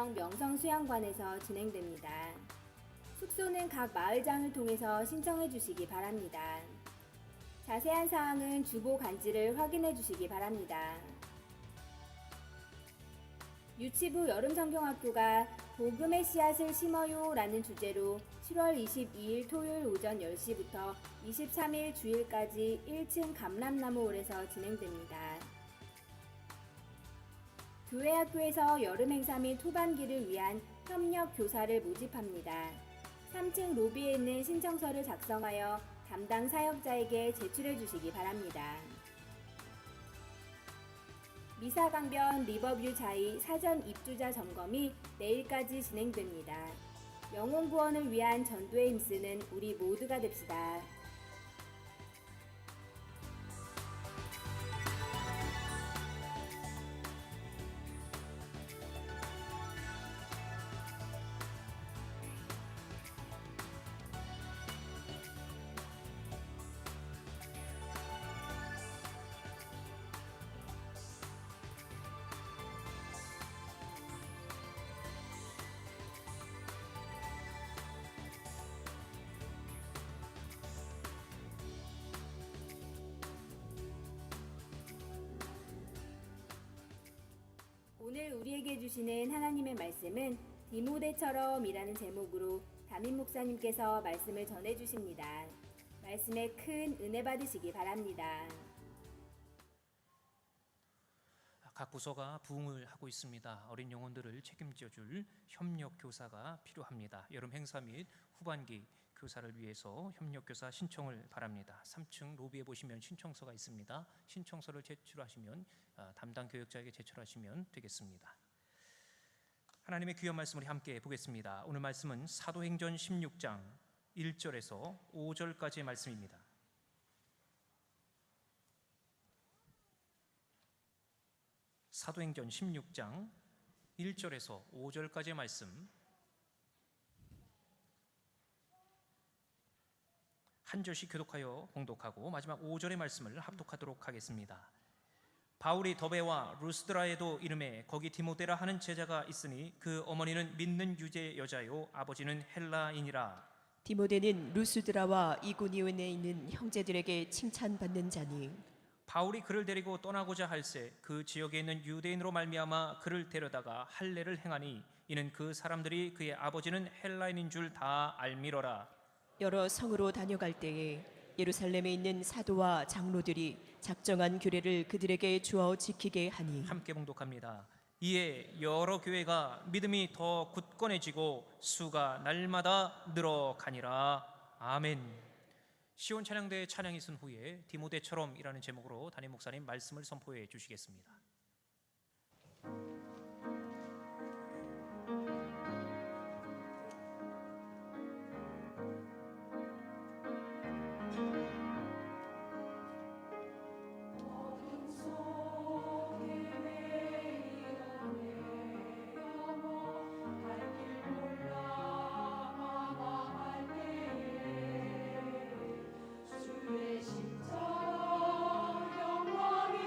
구청 명성수양관에서 진행됩니다. 숙소는 각 마을장을 통해서 신청해 주시기 바랍니다. 자세한 사항은 주보 간지를 확인해 주시기 바랍니다. 유치부 여름성경학교가 복음의 씨앗을 심어요 라는 주제로 7월 22일 토요일 오전 10시부터 23일 주일까지 1층 감람나무홀에서 진행됩니다. 교회 학교에서 여름 행사 및 토반기를 위한 협력 교사를 모집합니다. 3층 로비에 있는 신청서를 작성하여 담당 사역자에게 제출해 주시기 바랍니다. 미사강변 리버뷰 자이 사전 입주자 점검이 내일까지 진행됩니다. 영혼 구원을 위한 전도에 힘쓰는 우리 모두가 됩시다. 오늘 우리에게 주시는 하나님의 말씀은 디모데처럼 이라는 제목으로 담임 목사님께서 말씀을 전해 주십니다. 말씀에 큰 은혜 받으시기 바랍니다. 각 부서가 부흥을 하고 있습니다. 어린 영혼들을 책임져 줄 협력 교사가 필요합니다. 여름 행사 및 후반기 교사를 위해서 협력 교사 신청을 바랍니다. 3층 로비에 보시면 신청서가 있습니다. 신청서를 제출하시면 담당 교역자에게 제출하시면 되겠습니다. 하나님의 귀한 말씀을 함께 보겠습니다. 오늘 말씀은 사도행전 16장 1절에서 5절까지의 말씀입니다. 사도행전 16장 1절에서 5절까지의 말씀, 한 절씩 교독하여 봉독하고 마지막 5절의 말씀을 합독하도록 하겠습니다. 바울이 더베와 루스드라에도 이름에 거기 디모데라 하는 제자가 있으니 그 어머니는 믿는 유대 여자요 아버지는 헬라인이라. 디모데는 루스드라와 이고니온에 있는 형제들에게 칭찬받는 자니 바울이 그를 데리고 떠나고자 할새 그 지역에 있는 유대인으로 말미암아 그를 데려다가 할례를 행하니 이는 그 사람들이 그의 아버지는 헬라인인 줄 다 알미러라. 여러 성으로 다녀갈 때에 예루살렘에 있는 사도와 장로들이 작정한 규례를 그들에게 주어 지키게 하니 함께 봉독합니다. 이에 여러 교회가 믿음이 더 굳건해지고 수가 날마다 늘어가니라. 아멘. 시온 찬양대의 찬양이 쓴 후에 디모데처럼 이라는 제목으로 담임 목사님 말씀을 선포해 주시겠습니다. 주의 심정 영광의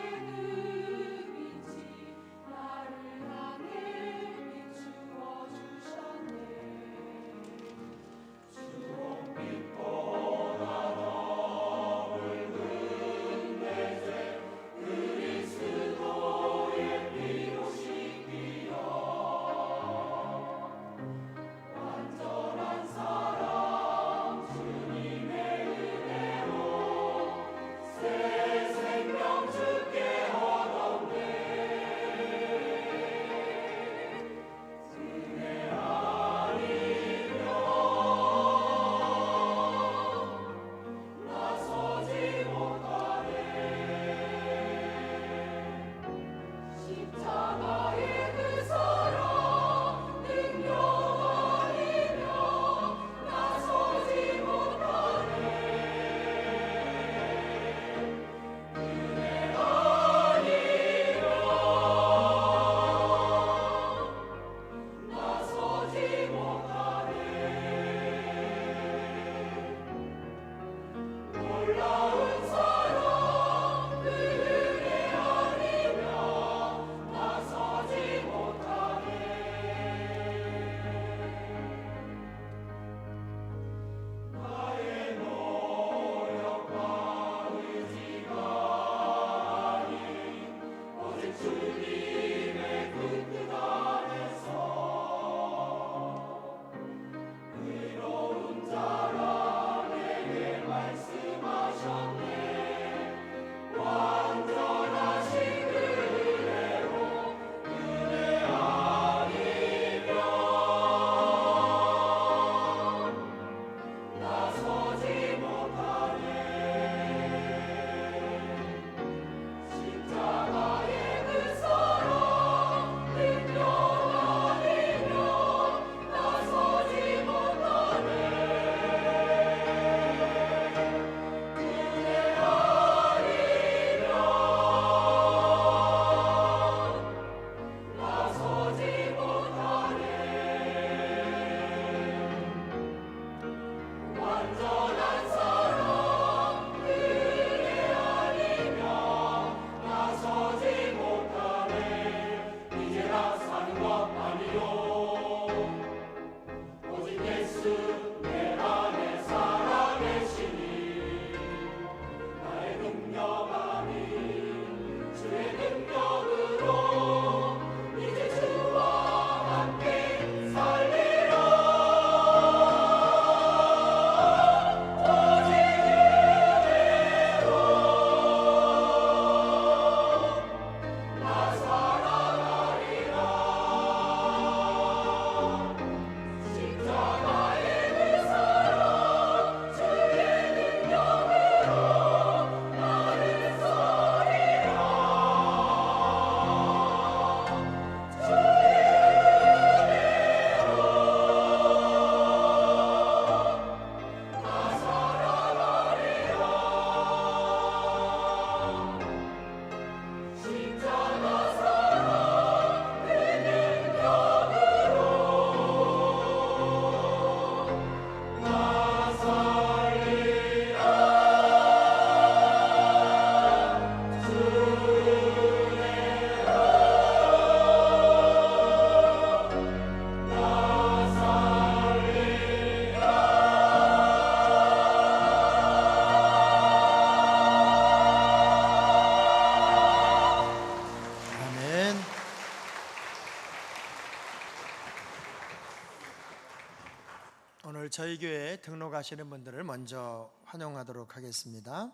오늘 저희 교회에 등록하시는 분들을 먼저 환영하도록 하겠습니다.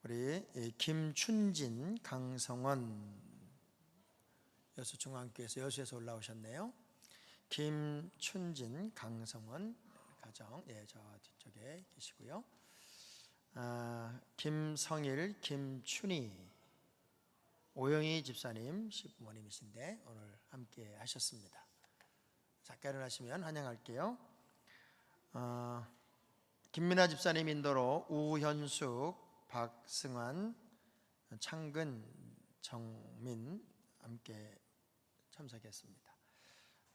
우리 김춘진, 강성원 여수중앙교회에서 여수에서 올라오셨네요. 김춘진, 강성원 가정, 저 뒤쪽에 계시고요. 김성일, 김춘희, 오영희 집사님 시부모님이신데 오늘 함께 하셨습니다. 작가 일어나시면 환영할게요. 김민아 집사님 인도로 우현숙, 박승환, 창근, 정민 함께 참석했습니다.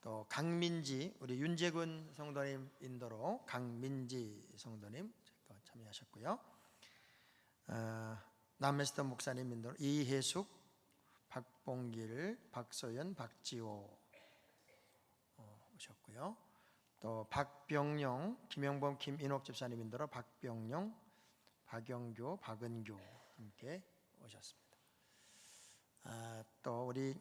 또 강민지, 우리 윤재군 성도님 인도로 강민지 성도님 참여하셨고요. 남메스터 목사님 인도로 이혜숙, 박봉길, 박소연, 박지호 오셨고요. 또 박병용, 김영범, 김인옥 집사님 인도로 박병용, 박영교, 박은교 함께 오셨습니다. 또 우리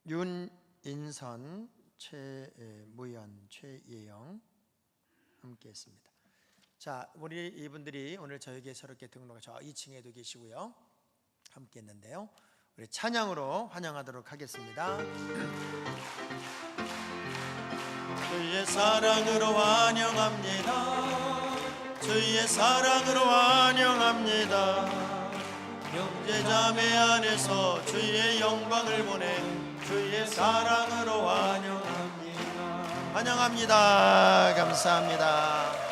윤인선, 최무연, 최예영 함께했습니다. 자, 우리 이분들이 오늘 저에게 새롭게 등록해 저 2층에도 계시고요. 함께했는데요. 우리 찬양으로 환영하도록 하겠습니다. 주의 사랑으로 환영합니다. 주의 사랑으로 환영합니다. 형제자매 안에서 주의 영광을 보내 주의 사랑으로 환영합니다. 환영합니다. 감사합니다.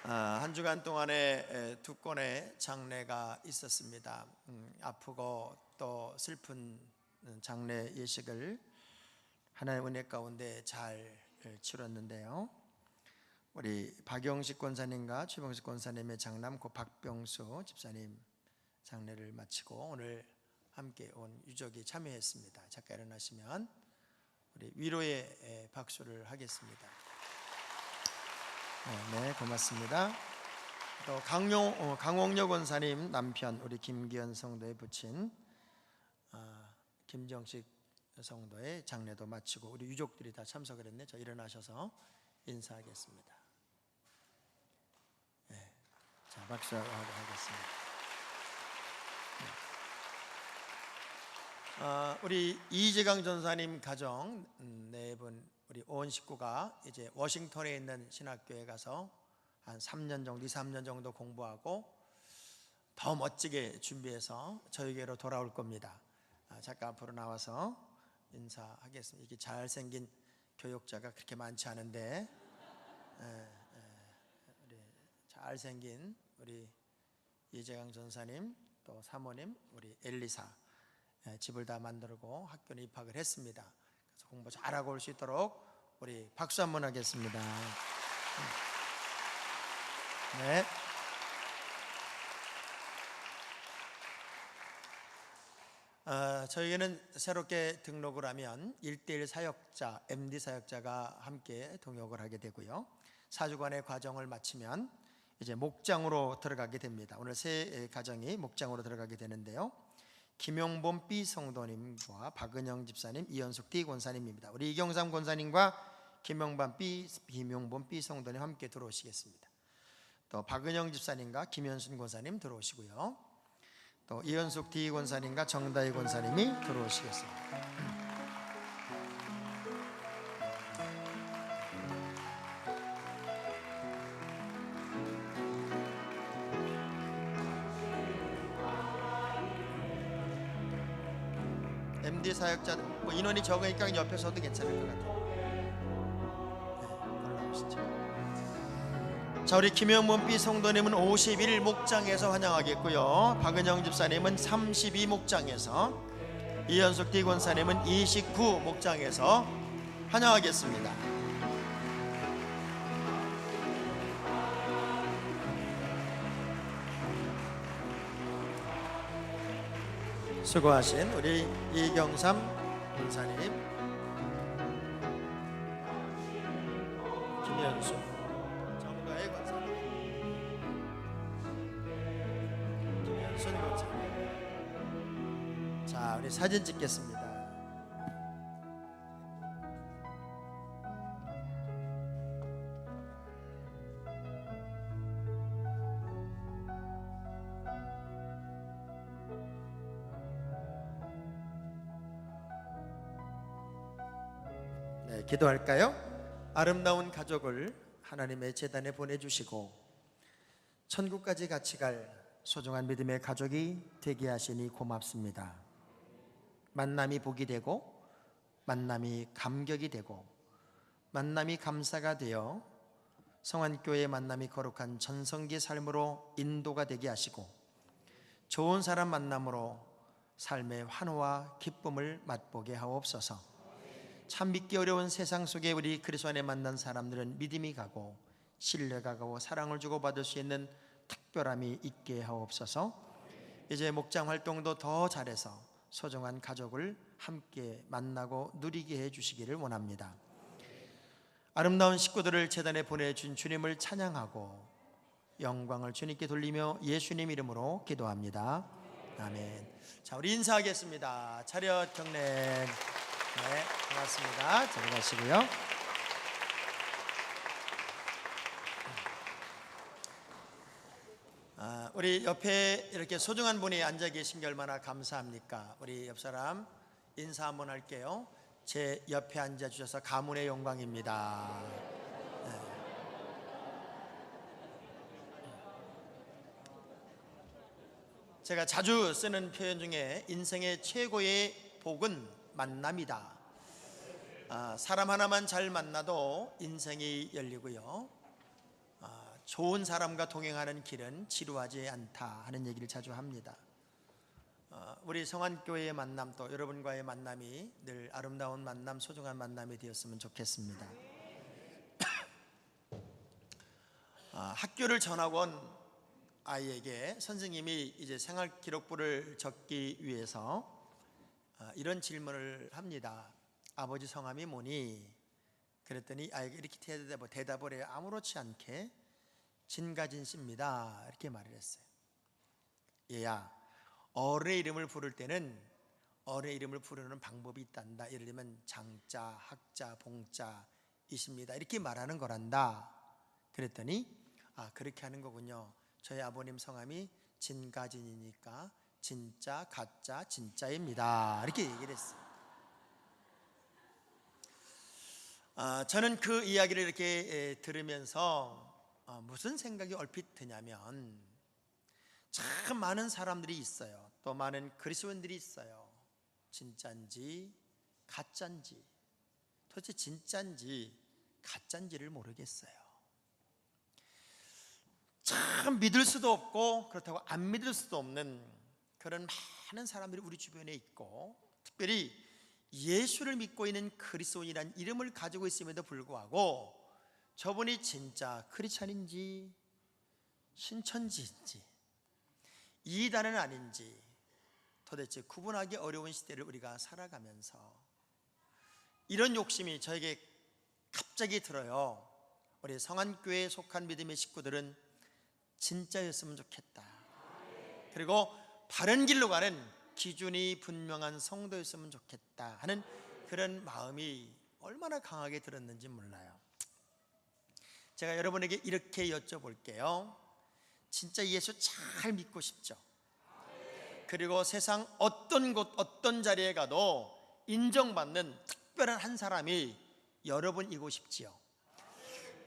한 주간 동안에 두 건의 장례가 있었습니다. 아프고 또 슬픈 장례 예식을 하나님의 은혜 가운데 잘 치렀는데요. 우리 박영식 권사님과 최병식 권사님의 장남 고 박병수 집사님 장례를 마치고 오늘 함께 온 유족이 참여했습니다. 잠깐 일어나시면 우리 위로의 박수를 하겠습니다. 네, 고맙습니다. 또 강홍려 권사님 남편 우리 김기현 성도의 부친 김정식 성도의 장례도 마치고 우리 유족들이 다 참석을 했네. 저 일어나셔서 인사하겠습니다. 네, 자 박수하고 하겠습니다. 우리 이재강 전사님 가정 네 분 우리 온 식구가 이제 워싱턴에 있는 신학교에 가서 한 3년 정도, 2, 3년 정도 공부하고 더 멋지게 준비해서 저희에게로 돌아올 겁니다. 잠깐 앞으로 나와서 인사하겠습니다. 이게 잘생긴 교육자가 그렇게 많지 않은데 우리 잘생긴 우리 이재강 전사님 또 사모님 우리 엘리사 집을 다 만들고 학교에 입학을 했습니다. 그래서 공부 잘하고 올 수 있도록 우리 박수 한번 하겠습니다. 네. 저희에게는 새롭게 등록을 하면 1:1 사역자, MD 사역자가 함께 동역을 하게 되고요. 4주간의 과정을 마치면 이제 목장으로 들어가게 됩니다. 오늘 세 가정이 목장으로 들어가게 되는데요. 김용범 B 성도님과 박은영 집사님, 이현숙 D 권사님입니다. 우리 이경삼 권사님과 김용범 B 성도님 함께 들어오시겠습니다. 또 박은영 집사님과 김현순 권사님 들어오시고요. 또 이현숙 D 권사님과 정다희 권사님이 들어오시겠습니다. MD 사역자 뭐 인원이 적으니까 옆에 서도 괜찮을 것 같아요. 네, 올라오시죠. 자, 우리 김영문 B 성도님은 51 목장에서 환영하겠고요. 박은영 집사님은 32 목장에서, 이현숙 D 권사님은 29 목장에서 환영하겠습니다. 수고하신 우리 이경삼 권사님, 김현수, 정가의 권사님, 김현순 권사님. 자, 우리 사진 찍겠습니다. 기도할까요? 아름다운 가족을 하나님의 재단에 보내주시고 천국까지 같이 갈 소중한 믿음의 가족이 되게 하시니 고맙습니다. 만남이 복이 되고 만남이 감격이 되고 만남이 감사가 되어 성안교회의 만남이 거룩한 전성기 삶으로 인도가 되게 하시고 좋은 사람 만남으로 삶의 환호와 기쁨을 맛보게 하옵소서. 참 믿기 어려운 세상 속에 우리 그리스도 안에 만난 사람들은 믿음이 가고 신뢰가 가고 사랑을 주고받을 수 있는 특별함이 있게 하옵소서. 이제 목장 활동도 더 잘해서 소중한 가족을 함께 만나고 누리게 해주시기를 원합니다. 아름다운 식구들을 재단에 보내준 주님을 찬양하고 영광을 주님께 돌리며 예수님 이름으로 기도합니다. 아멘. 자, 우리 인사하겠습니다. 차렷 경례. 네, 반갑습니다. 잘 가시고요. 우리 옆에 이렇게 소중한 분이 앉아 계신 게 얼마나 감사합니까? 우리 옆 사람 인사 한번 할게요. 제 옆에 앉아 주셔서 가문의 영광입니다. 네. 제가 자주 쓰는 표현 중에 인생의 최고의 복은 만남이다. 사람 하나만 잘 만나도 인생이 열리고요. 좋은 사람과 동행하는 길은 지루하지 않다 하는 얘기를 자주 합니다. 우리 성안교회의 만남 또 여러분과의 만남이 늘 아름다운 만남, 소중한 만남이 되었으면 좋겠습니다. 학교를 전학 온 아이에게 선생님이 이제 생활기록부를 적기 위해서 이런 질문을 합니다. 아버지 성함이 뭐니? 그랬더니 아이가 이렇게 대답을 해요. 아무렇지 않게 진가진 씨입니다. 이렇게 말을 했어요. 얘야, 어른의 이름을 부를 때는 어른의 이름을 부르는 방법이 있단다. 예를 들면 장자, 학자, 봉자 이십니다. 이렇게 말하는 거란다. 그랬더니 그렇게 하는 거군요. 저희 아버님 성함이 진가진이니까 진짜, 가짜, 진짜입니다. 이렇게 얘기를 했어요. 저는 그 이야기를 이렇게 들으면서 무슨 생각이 얼핏 드냐면 참 많은 사람들이 있어요. 또 많은 그리스도인들이 있어요. 진짜인지 가짜인지 도대체 진짜인지 가짜인지를 모르겠어요. 참 믿을 수도 없고 그렇다고 안 믿을 수도 없는 그런 많은 사람들이 우리 주변에 있고 특별히 예수를 믿고 있는 그리스도인이라는 이름을 가지고 있음에도 불구하고 저분이 진짜 크리스찬인지 신천지인지 이단은 아닌지 도대체 구분하기 어려운 시대를 우리가 살아가면서 이런 욕심이 저에게 갑자기 들어요. 우리 성안교회에 속한 믿음의 식구들은 진짜였으면 좋겠다. 그리고 바른 길로 가는 기준이 분명한 성도였으면 좋겠다 하는 그런 마음이 얼마나 강하게 들었는지 몰라요. 제가 여러분에게 이렇게 여쭤볼게요. 진짜 예수 잘 믿고 싶죠? 그리고 세상 어떤 곳 어떤 자리에 가도 인정받는 특별한 한 사람이 여러분이고 싶지요.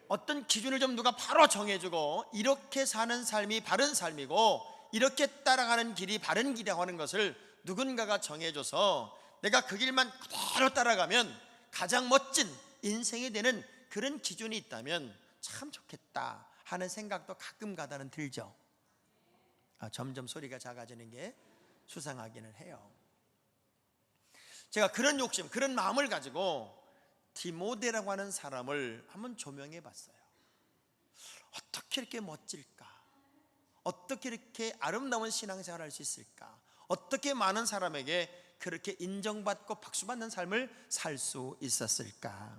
어떤 기준을 좀 누가 바로 정해주고 이렇게 사는 삶이 바른 삶이고 이렇게 따라가는 길이 바른 길이라고 하는 것을 누군가가 정해줘서 내가 그 길만 그대로 따라가면 가장 멋진 인생이 되는 그런 기준이 있다면 참 좋겠다 하는 생각도 가끔 가다는 들죠. 점점 소리가 작아지는 게 수상하기는 해요. 제가 그런 욕심, 그런 마음을 가지고 디모데라고 하는 사람을 한번 조명해 봤어요. 어떻게 이렇게 멋질까? 어떻게 이렇게 아름다운 신앙생활을 할 수 있을까? 어떻게 많은 사람에게 그렇게 인정받고 박수받는 삶을 살 수 있었을까?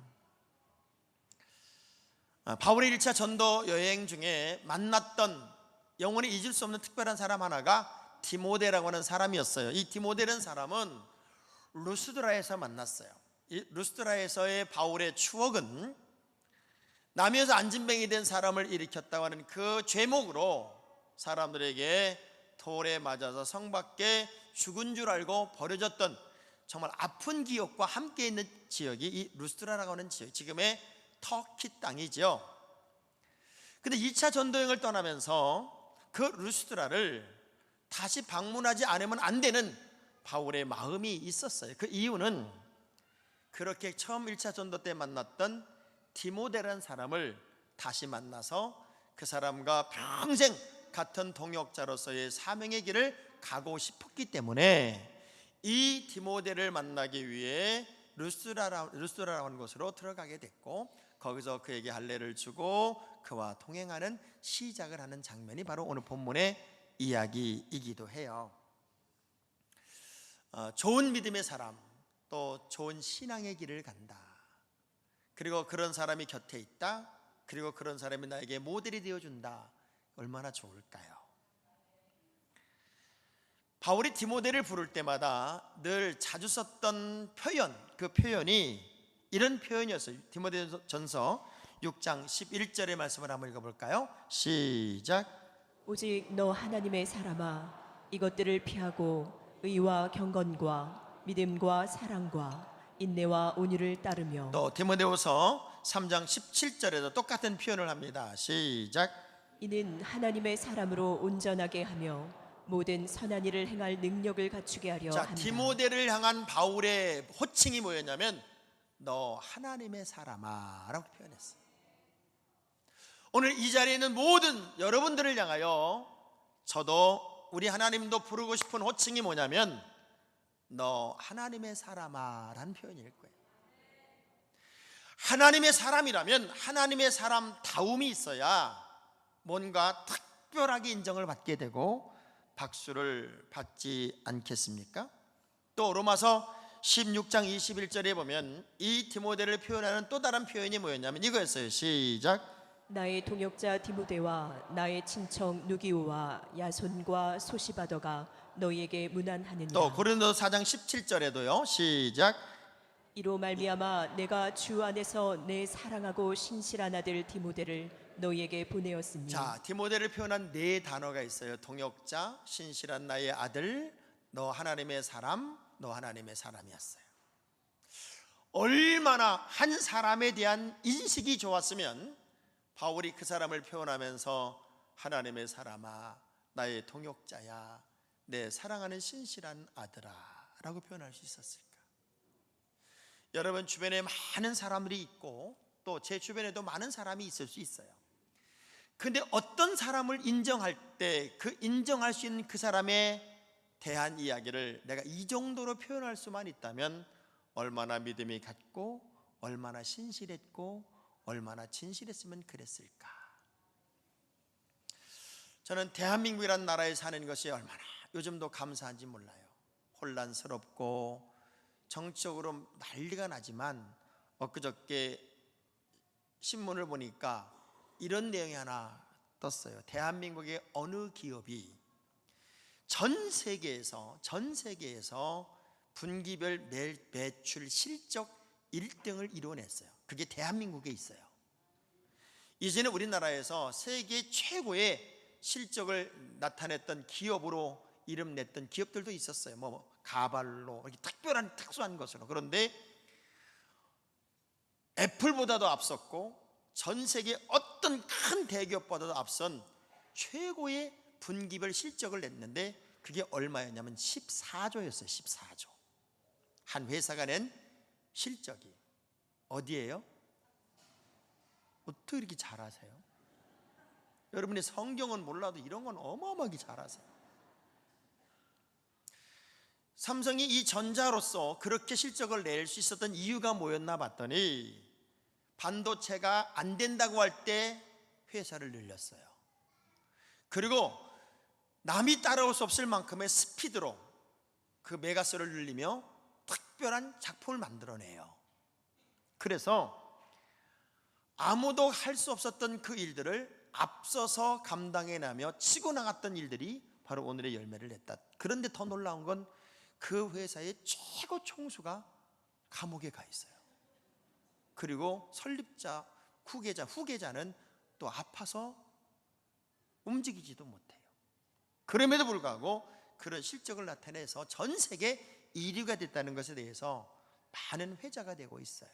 바울의 1차 전도 여행 중에 만났던 영원히 잊을 수 없는 특별한 사람 하나가 디모데라고 하는 사람이었어요. 이 디모데라는 사람은 루스드라에서 만났어요. 이 루스드라에서의 바울의 추억은 남에서 안진뱅이 된 사람을 일으켰다고 하는 그 죄목으로 사람들에게 돌에 맞아서 성 밖에 죽은 줄 알고 버려졌던 정말 아픈 기억과 함께 있는 지역이 이 루스드라라고 하는 지역, 지금의 터키 땅이죠. 근데 2차 전도여행을 떠나면서 그 루스드라를 다시 방문하지 않으면 안 되는 바울의 마음이 있었어요. 그 이유는 그렇게 처음 1차 전도 때 만났던 디모데라는 사람을 다시 만나서 그 사람과 평생 같은 동역자로서의 사명의 길을 가고 싶었기 때문에 이 디모데를 만나기 위해 루스드라라고 하는 곳으로 들어가게 됐고, 거기서 그에게 할례를 주고 그와 동행하는 시작을 하는 장면이 바로 오늘 본문의 이야기이기도 해요. 좋은 믿음의 사람, 또 좋은 신앙의 길을 간다. 그리고 그런 사람이 곁에 있다. 그리고 그런 사람이 나에게 모델이 되어준다. 얼마나 좋을까요? 바울이 디모데를 부를 때마다 늘 자주 썼던 표현, 그 표현이 이런 표현이었어요. 디모데전서 6장 11절의 말씀을 한번 읽어볼까요? 시작. 오직 너 하나님의 사람아, 이것들을 피하고 의와 경건과 믿음과 사랑과 인내와 온유를 따르며. 또 디모데후서 3장 17절에도 똑같은 표현을 합니다. 시작. 이는 하나님의 사람으로 온전하게 하며 모든 선한 일을 행할 능력을 갖추게 하려 자, 한다. 디모데를 향한 바울의 호칭이 뭐였냐면 너 하나님의 사람아 라고 표현했어요. 오늘 이 자리에 있는 모든 여러분들을 향하여 저도 우리 하나님도 부르고 싶은 호칭이 뭐냐면 너 하나님의 사람아 라는 표현일 거예요. 하나님의 사람이라면 하나님의 사람다움이 있어야 뭔가 특별하게 인정을 받게 되고 박수를 받지 않겠습니까? 또 로마서 16장 21절에 보면 이 디모데를 표현하는 또 다른 표현이 뭐였냐면 이거였어요. 시작. 나의 동역자 디모데와 나의 친척 누기오와 야손과 소시바더가 너희에게 문안하느니라. 또 고린도서 4장 17절에도요. 시작. 이로 말미암아 내가 주 안에서 내 사랑하고 신실한 아들 디모데를 너희에게 보내었으니. 자, 디모데를 표현한 네 단어가 있어요. 동역자, 신실한 나의 아들, 너 하나님의 사람, 너 하나님의 사람이었어요. 얼마나 한 사람에 대한 인식이 좋았으면 바울이 그 사람을 표현하면서 하나님의 사람아, 나의 동역자야, 내 사랑하는 신실한 아들아 라고 표현할 수 있었을까? 여러분 주변에 많은 사람들이 있고 또 제 주변에도 많은 사람이 있을 수 있어요. 근데 어떤 사람을 인정할 때 그 인정할 수 있는 그 사람에 대한 이야기를 내가 이 정도로 표현할 수만 있다면 얼마나 믿음이 갔고 얼마나 신실했고 얼마나 진실했으면 그랬을까. 저는 대한민국이라는 나라에 사는 것이 얼마나 요즘도 감사한지 몰라요. 혼란스럽고 정치적으로 난리가 나지만 엊그저께 신문을 보니까 이런 내용이 하나 떴어요. 대한민국의 어느 기업이 전 세계에서 분기별 매출 실적 1등을 이뤄냈어요. 그게 대한민국에 있어요. 이제는 우리나라에서 세계 최고의 실적을 나타냈던 기업으로 이름 냈던 기업들도 있었어요. 뭐 가발로 이렇게 특수한 것으로. 그런데 애플보다도 앞섰고 전 세계 어떤 큰 대기업보다도 앞선 최고의 분기별 실적을 냈는데 그게 얼마였냐면 14조였어요. 14조. 한 회사가 낸 실적이 어디예요? 어떻게 이렇게 잘하세요? 여러분이 성경은 몰라도 이런 건 어마어마하게 잘하세요. 삼성이 이 전자로서 그렇게 실적을 낼 수 있었던 이유가 뭐였나 봤더니 반도체가 안 된다고 할 때 회사를 늘렸어요. 그리고 남이 따라올 수 없을 만큼의 스피드로 그 메가스를 늘리며 특별한 작품을 만들어내요. 그래서 아무도 할 수 없었던 그 일들을 앞서서 감당해내며 치고 나갔던 일들이 바로 오늘의 열매를 냈다. 그런데 더 놀라운 건 그 회사의 최고 총수가 감옥에 가 있어요. 그리고 설립자, 후계자는 또 아파서 움직이지도 못해요. 그럼에도 불구하고 그런 실적을 나타내서 전 세계 이류가 됐다는 것에 대해서 많은 회자가 되고 있어요.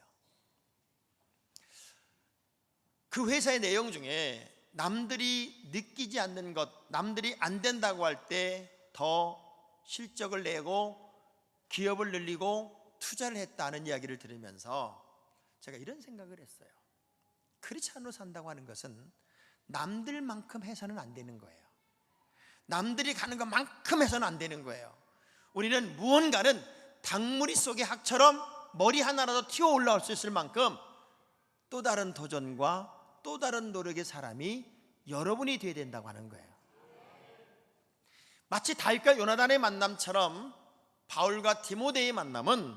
그 회사의 내용 중에 남들이 느끼지 않는 것, 남들이 안 된다고 할 때 더 실적을 내고 기업을 늘리고 투자를 했다는 이야기를 들으면서 제가 이런 생각을 했어요. 크리스찬으로 산다고 하는 것은 남들만큼 해서는 안 되는 거예요. 남들이 가는 것만큼 해서는 안 되는 거예요. 우리는 무언가는 닭무리 속의 학처럼 머리 하나라도 튀어 올라올 수 있을 만큼 또 다른 도전과 또 다른 노력의 사람이 여러분이 되어야 된다고 하는 거예요. 마치 다윗과 요나단의 만남처럼 바울과 디모데의 만남은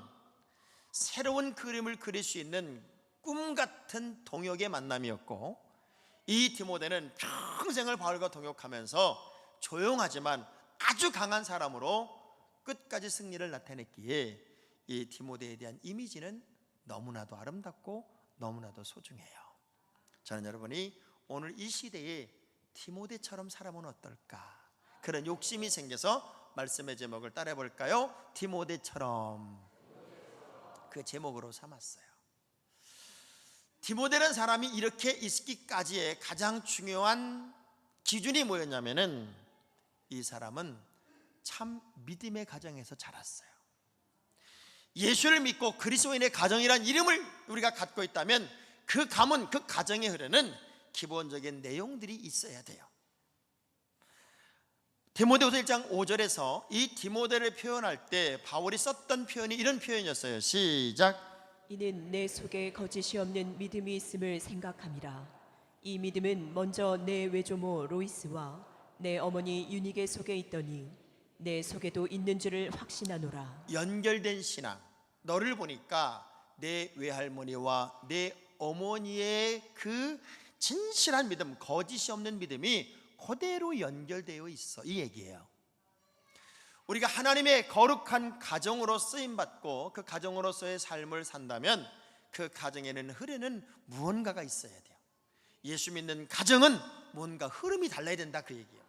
새로운 그림을 그릴 수 있는 꿈 같은 동역의 만남이었고, 이 디모데는 평생을 바울과 동역하면서 조용하지만 아주 강한 사람으로 끝까지 승리를 나타냈기에 이 디모데에 대한 이미지는 너무나도 아름답고 너무나도 소중해요. 저는 여러분이 오늘 이 시대에 디모데처럼 살아보면 어떨까, 그런 욕심이 생겨서 말씀의 제목을 따라해 볼까요? 디모데처럼. 그 제목으로 삼았어요. 디모데라는 사람이 이렇게 있기까지의 가장 중요한 기준이 뭐였냐면은, 이 사람은 참 믿음의 가정에서 자랐어요. 예수를 믿고 그리스도인의 가정이란 이름을 우리가 갖고 있다면 그 가문, 그 가정에 흐르는 기본적인 내용들이 있어야 돼요. 디모데후서 1장 5절에서 이 디모데를 표현할 때 바울이 썼던 표현이 이런 표현이었어요. 시작. 이는 내 속에 거짓이 없는 믿음이 있음을 생각함이라. 이 믿음은 먼저 내 외조모 로이스와 내 어머니 유니게 속에 있더니 내 속에도 있는 줄을 확신하노라. 연결된 신앙. 너를 보니까 내 외할머니와 내 어머니의 그 진실한 믿음, 거짓이 없는 믿음이 그대로 연결되어 있어, 이 얘기예요. 우리가 하나님의 거룩한 가정으로 쓰임받고 그 가정으로서의 삶을 산다면 그 가정에는 흐르는 무언가가 있어야 돼요. 예수 믿는 가정은 뭔가 흐름이 달라야 된다, 그 얘기예요.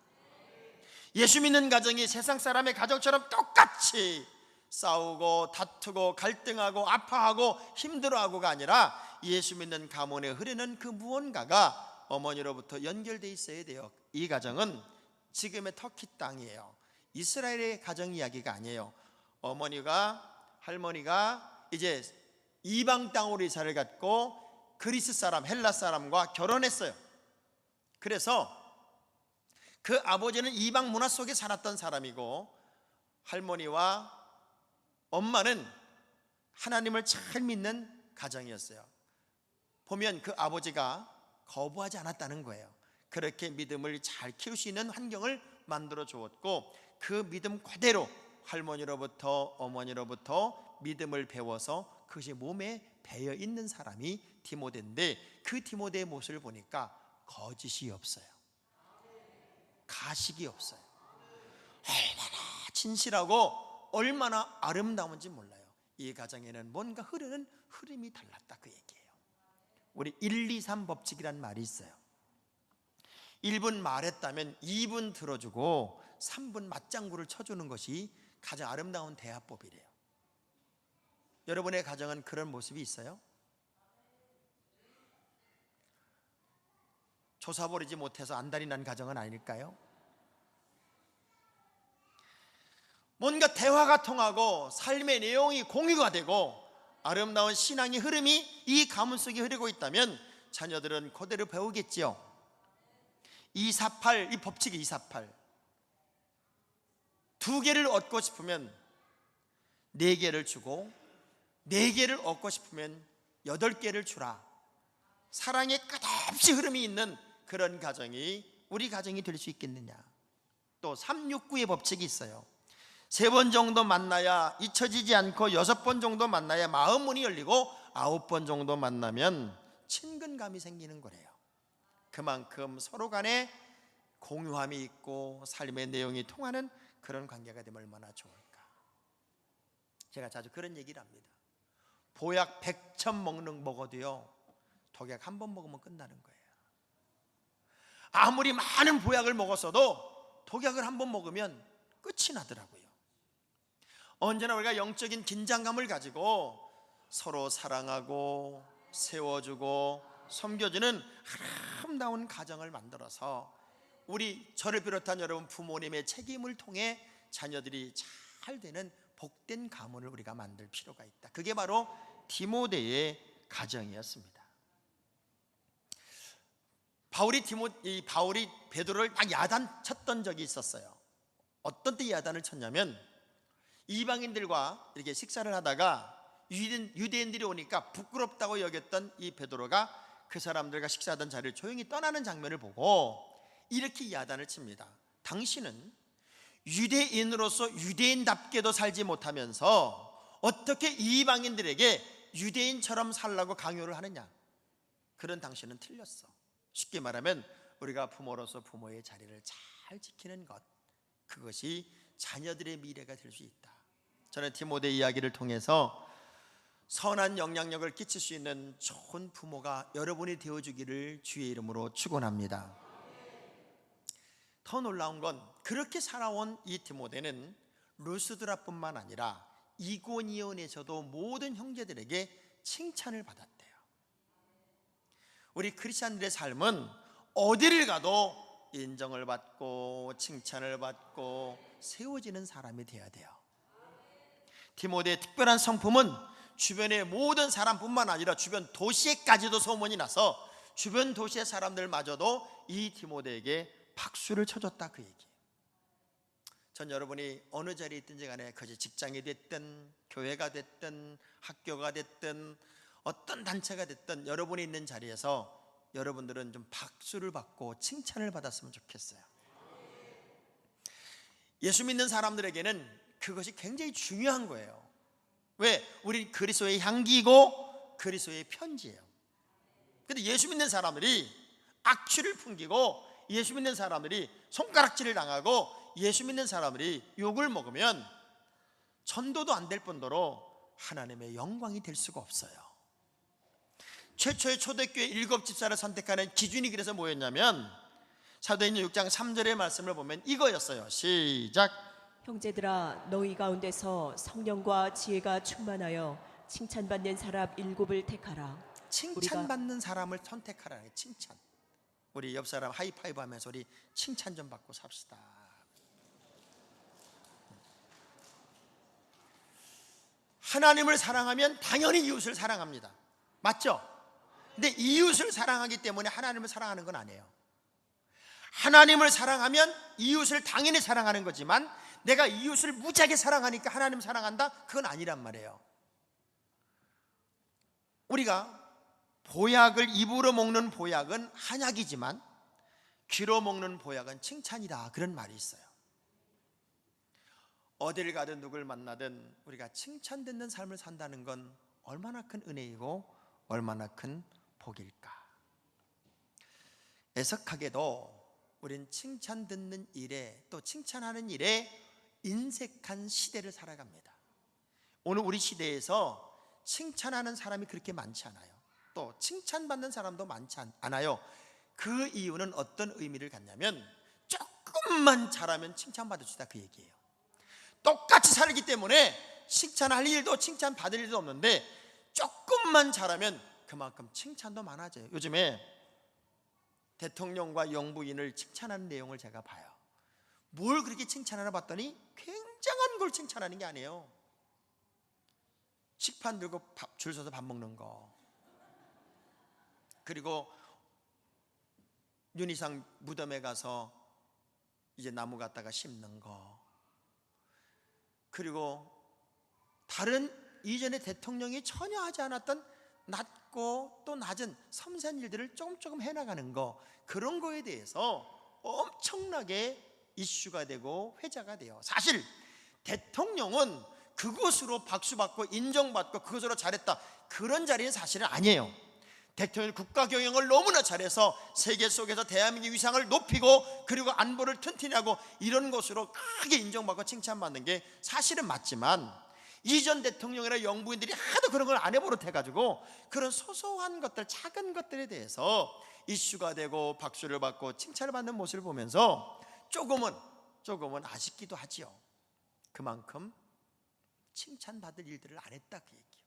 예수 믿는 가정이 세상 사람의 가정처럼 똑같이 싸우고 다투고 갈등하고 아파하고 힘들어하고가 아니라 예수 믿는 가문에 흐르는 그 무언가가 어머니로부터 연결되어 있어야 돼요. 이 가정은 지금의 터키 땅이에요. 이스라엘의 가정 이야기가 아니에요. 어머니가, 할머니가 이제 이방 땅으로 이사를 갔고 그리스 사람, 헬라 사람과 결혼했어요. 그래서 그 아버지는 이방 문화 속에 살았던 사람이고 할머니와 엄마는 하나님을 잘 믿는 가정이었어요. 보면 그 아버지가 거부하지 않았다는 거예요. 그렇게 믿음을 잘 키울 수 있는 환경을 만들어 주었고, 그 믿음 그대로 할머니로부터 어머니로부터 믿음을 배워서 그것이 몸에 배어 있는 사람이 디모데인데, 그 디모데의 모습을 보니까 거짓이 없어요. 가식이 없어요. 얼마나 진실하고 얼마나 아름다운지 몰라요. 이 가정에는 뭔가 흐르는 흐름이 달랐다, 그 얘기예요. 우리 1, 2, 3 법칙이란 말이 있어요. 1분 말했다면 2분 들어주고 3분 맞장구를 쳐주는 것이 가장 아름다운 대화법이래요. 여러분의 가정은 그런 모습이 있어요? 조사 버리지 못해서 안달이 난 가정은 아닐까요? 뭔가 대화가 통하고 삶의 내용이 공유가 되고 아름다운 신앙의 흐름이 이 가문 속에 흐르고 있다면 자녀들은 그대로 배우겠지요. 248, 이 법칙이 248. 2개를 얻고 싶으면 4개를 주고 4개를 얻고 싶으면 8개를 주라. 사랑의 끝없이 흐름이 있는 그런 가정이 우리 가정이 될 수 있겠느냐. 또 369의 법칙이 있어요. 3번 정도 만나야 잊혀지지 않고 6번 정도 만나야 마음 문이 열리고 9번 정도 만나면 친근감이 생기는 거래요. 그만큼 서로 간에 공유함이 있고 삶의 내용이 통하는 그런 관계가 되면 얼마나 좋을까. 제가 자주 그런 얘기를 합니다. 보약 100천 먹어도요, 독약 한 번 먹으면 끝나는 거예요. 아무리 많은 보약을 먹었어도 독약을 한 번 먹으면 끝이 나더라고요. 언제나 우리가 영적인 긴장감을 가지고 서로 사랑하고 세워주고 섬겨주는 아름다운 가정을 만들어서 저를 비롯한 여러분 부모님의 책임을 통해 자녀들이 잘 되는 복된 가문을 우리가 만들 필요가 있다. 그게 바로 디모데의 가정이었습니다. 바울이 베드로를 막 야단쳤던 적이 있었어요. 어떤 때 야단을 쳤냐면, 이방인들과 이렇게 식사를 하다가 유대인들이 오니까 부끄럽다고 여겼던 이 베드로가 그 사람들과 식사하던 자리를 조용히 떠나는 장면을 보고 이렇게 야단을 칩니다. 당신은 유대인으로서 유대인답게도 살지 못하면서 어떻게 이방인들에게 유대인처럼 살라고 강요를 하느냐? 그런 당신은 틀렸어. 쉽게 말하면 우리가 부모로서 부모의 자리를 잘 지키는 것, 그것이 자녀들의 미래가 될 수 있다. 저는 디모데 이야기를 통해서 선한 영향력을 끼칠 수 있는 좋은 부모가 여러분이 되어주기를 주의 이름으로 축원합니다. 더 놀라운 건 그렇게 살아온 이 디모데는 루스드라뿐만 아니라 이고니온에서도 모든 형제들에게 칭찬을 받았대요. 우리 크리스찬들의 삶은 어디를 가도 인정을 받고 칭찬을 받고 세워지는 사람이 되어야 돼요. 디모데의 특별한 성품은 주변의 모든 사람뿐만 아니라 주변 도시에까지도 소문이 나서 주변 도시의 사람들마저도 이 디모데에게 박수를 쳐줬다, 그 얘기. 전 여러분이 어느 자리에 있든지 간에 그것이 직장이 됐든 교회가 됐든 학교가 됐든 어떤 단체가 됐든 여러분이 있는 자리에서 여러분들은 좀 박수를 받고 칭찬을 받았으면 좋겠어요. 예수 믿는 사람들에게는 그것이 굉장히 중요한 거예요. 왜? 우린 그리스도의 향기고 그리스도의 편지예요. 근데 예수 믿는 사람들이 악취를 풍기고 예수 믿는 사람들이 손가락질을 당하고 예수 믿는 사람들이 욕을 먹으면 전도도 안 될 뿐더러 하나님의 영광이 될 수가 없어요. 최초의 초대교회 7집사를 선택하는 기준이 그래서 뭐였냐면, 사도행전 6장 3절의 말씀을 보면 이거였어요. 시작. 형제들아, 너희 가운데서 성령과 지혜가 충만하여 칭찬받는 사람 7을 택하라. 칭찬받는 사람을 선택하라는 게 칭찬. 우리 옆 사람 하이파이브 하면서 우리 칭찬 좀 받고 삽시다. 하나님을 사랑하면 당연히 이웃을 사랑합니다. 맞죠? 근데 이웃을 사랑하기 때문에 하나님을 사랑하는 건 아니에요. 하나님을 사랑하면 이웃을 당연히 사랑하는 거지만 내가 이웃을 무지하게 사랑하니까 하나님 사랑한다? 그건 아니란 말이에요. 우리가 보약을 입으로 먹는 보약은 한약이지만 귀로 먹는 보약은 칭찬이다, 그런 말이 있어요. 어딜 가든 누굴 만나든 우리가 칭찬 듣는 삶을 산다는 건 얼마나 큰 은혜이고 얼마나 큰 복일까. 애석하게도 우린 칭찬 듣는 일에, 또 칭찬하는 일에 인색한 시대를 살아갑니다. 오늘 우리 시대에서 칭찬하는 사람이 그렇게 많지 않아요. 또 칭찬받는 사람도 많지 않아요. 그 이유는 어떤 의미를 갖냐면 조금만 잘하면 칭찬받을 수 있다, 그 얘기예요. 똑같이 살기 때문에 칭찬할 일도 칭찬받을 일도 없는데 조금만 잘하면 그만큼 칭찬도 많아져요. 요즘에 대통령과 영부인을 칭찬하는 내용을 제가 봐요. 뭘 그렇게 칭찬하나 봤더니 굉장한 걸 칭찬하는 게 아니에요. 식판 들고 줄 서서 밥 먹는 거, 그리고 윤희상 무덤에 가서 이제 나무 갖다가 심는 거, 그리고 다른 이전에 대통령이 전혀 하지 않았던 낮고 또 낮은 섬세한 일들을 조금 해나가는 거, 그런 거에 대해서 엄청나게 이슈가 되고 회자가 돼요. 사실 대통령은 그것으로 박수받고 인정받고 그것으로 잘했다, 그런 자리는 사실은 아니에요. 대통령이 국가 경영을 너무나 잘해서 세계 속에서 대한민국의 위상을 높이고 그리고 안보를 튼튼히 하고 이런 것으로 크게 인정받고 칭찬받는 게 사실은 맞지만, 이전 대통령이나 영부인들이 하도 그런 걸 안 해버릇해가지고 그런 소소한 것들, 작은 것들에 대해서 이슈가 되고 박수를 받고 칭찬을 받는 모습을 보면서 조금은 아쉽기도 하지요. 그만큼 칭찬받을 일들을 안 했다 그 얘기예요.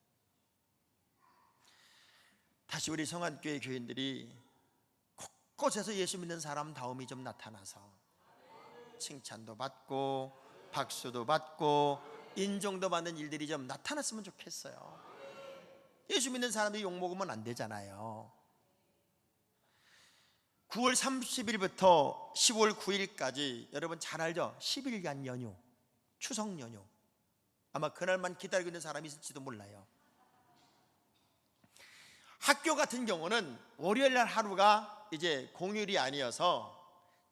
다시 우리 성안교회 교인들이 곳곳에서 예수 믿는 사람다움이 좀 나타나서 칭찬도 받고 박수도 받고 인정도 받는 일들이 좀 나타났으면 좋겠어요. 예수 믿는 사람들이 욕먹으면 안 되잖아요. 9월 30일부터 10월 9일까지 여러분 잘 알죠? 10일간 연휴, 추석 연휴. 아마 그날만 기다리고 있는 사람이 있을지도 몰라요. 학교 같은 경우는 월요일 날 하루가 이제 공휴일이 아니어서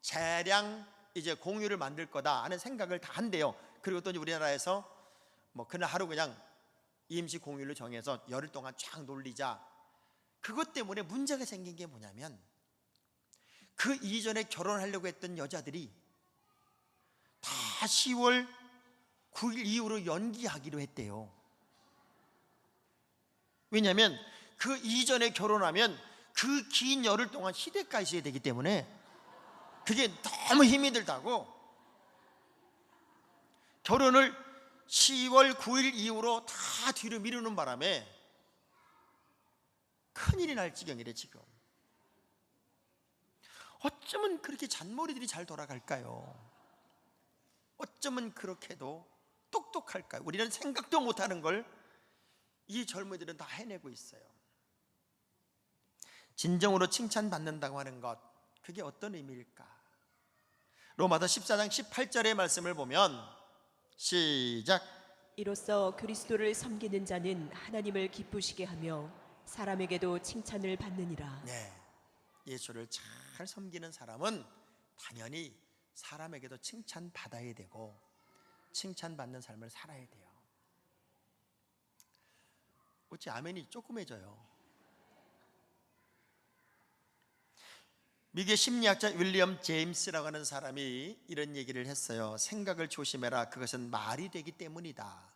대량 이제 공휴일을 만들 거다 하는 생각을 다 한대요. 그리고 또 우리나라에서 뭐 그날 하루 그냥 임시 공휴일로 정해서 열흘 동안 쫙 놀리자. 그것 때문에 문제가 생긴 게 뭐냐면 그 이전에 결혼하려고 했던 여자들이 다 10월 9일 이후로 연기하기로 했대요. 왜냐하면 그 이전에 결혼하면 그 긴 열흘 동안 시댁가 있어야 되기 때문에 그게 너무 힘이 들다고 결혼을 10월 9일 이후로 다 뒤로 미루는 바람에 큰일이 날 지경이래 지금. 어쩌면 그렇게 잔머리들이 잘 돌아갈까요? 어쩌면 그렇게도 똑똑할까요? 우리는 생각도 못하는 걸 이 젊은이들은 다 해내고 있어요. 진정으로 칭찬받는다고 하는 것, 그게 어떤 의미일까? 로마서 14장 18절의 말씀을 보면 시작. 이로써 그리스도를 섬기는 자는 하나님을 기쁘시게 하며 사람에게도 칭찬을 받느니라. 네, 예수를 잘 섬기는 사람은 당연히 사람에게도 칭찬받아야 되고 칭찬받는 삶을 살아야 돼요. 어찌 아멘이 조그매져요? 미국의 심리학자 윌리엄 제임스라고 하는 사람이 이런 얘기를 했어요. 생각을 조심해라. 그것은 말이 되기 때문이다.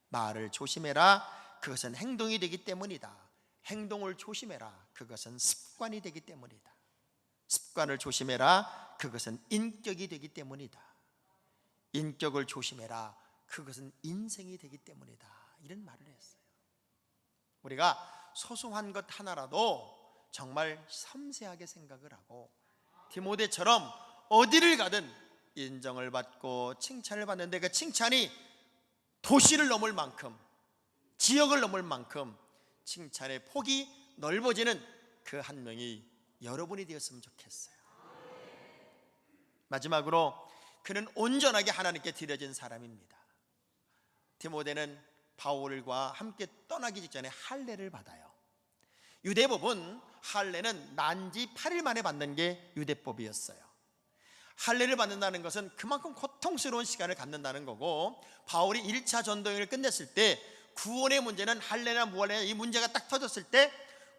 말을 조심해라. 그것은 행동이 되기 때문이다. 행동을 조심해라. 그것은 습관이 되기 때문이다. 습관을 조심해라. 그것은 인격이 되기 때문이다. 인격을 조심해라. 그것은 인생이 되기 때문이다. 이런 말을 했어요. 우리가 소소한 것 하나라도 정말 섬세하게 생각을 하고 디모데처럼 어디를 가든 인정을 받고 칭찬을 받는데 그 칭찬이 도시를 넘을 만큼, 지역을 넘을 만큼 칭찬의 폭이 넓어지는 그 한 명이 여러분이 되었으면 좋겠어요. 마지막으로 그는 온전하게 하나님께 드려진 사람입니다. 디모데는 바울과 함께 떠나기 직전에 할례를 받아요. 유대법은 할례는 난지 8일 만에 받는 게 유대법이었어요. 할례를 받는다는 것은 그만큼 고통스러운 시간을 갖는다는 거고, 바울이 1차 전도여행을 끝냈을 때 구원의 문제는 할례나 무할례나 이 문제가 딱 터졌을 때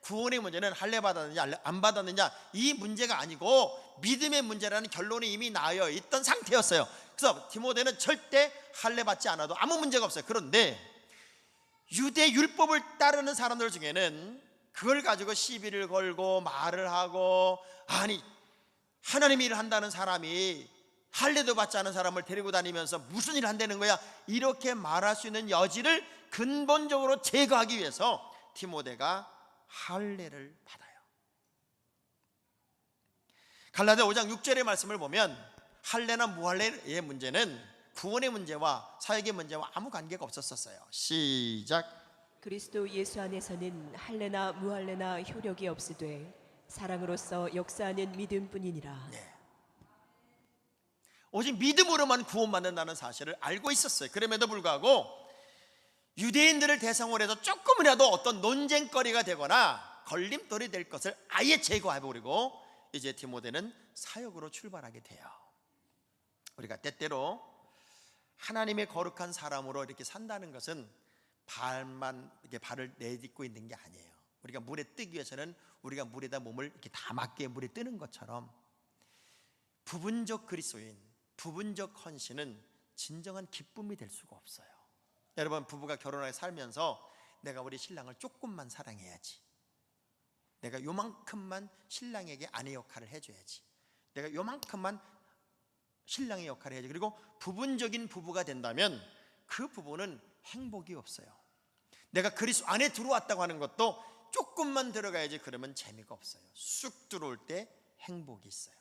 구원의 문제는 할례 받았느냐 안 받았느냐 이 문제가 아니고 믿음의 문제라는 결론이 이미 나여 있던 상태였어요. 그래서 디모데는 절대 할례 받지 않아도 아무 문제가 없어요. 그런데 유대 율법을 따르는 사람들 중에는 그걸 가지고 시비를 걸고 말을 하고, 아니 하나님 일을 한다는 사람이 할례도 받지 않은 사람을 데리고 다니면서 무슨 일을 한다는 거야, 이렇게 말할 수 있는 여지를 근본적으로 제거하기 위해서 디모데가 할례를 받아요. 갈라디아 5장 6절의 말씀을 보면 할례나 무할례의 문제는 구원의 문제와 사역의 문제와 아무 관계가 없었어요. 시작. 그리스도 예수 안에서는 할례나 무할례나 효력이 없으되 사랑으로서 역사하는 믿음뿐이니라. 네. 오직 믿음으로만 구원받는다는 사실을 알고 있었어요. 그럼에도 불구하고 유대인들을 대상으로 해서 조금이라도 어떤 논쟁거리가 되거나 걸림돌이 될 것을 아예 제거해버리고 이제 디모데는 사역으로 출발하게 돼요. 우리가 때때로 하나님의 거룩한 사람으로 이렇게 산다는 것은 발만 이렇게 발을 내딛고 있는 게 아니에요. 우리가 물에 뜨기 위해서는 우리가 물에다 몸을 이렇게 다 맞게 물에 뜨는 것처럼 부분적 그리스도인, 부분적 헌신은 진정한 기쁨이 될 수가 없어요. 여러분, 부부가 결혼하게 살면서 내가 우리 신랑을 조금만 사랑해야지, 내가 요만큼만 신랑에게 아내 역할을 해줘야지, 내가 요만큼만 신랑의 역할을 해야지, 그리고 부분적인 부부가 된다면 그 부부는 행복이 없어요. 내가 그리스도 안에 들어왔다고 하는 것도 조금만 들어가야지, 그러면 재미가 없어요. 쑥 들어올 때 행복이 있어요.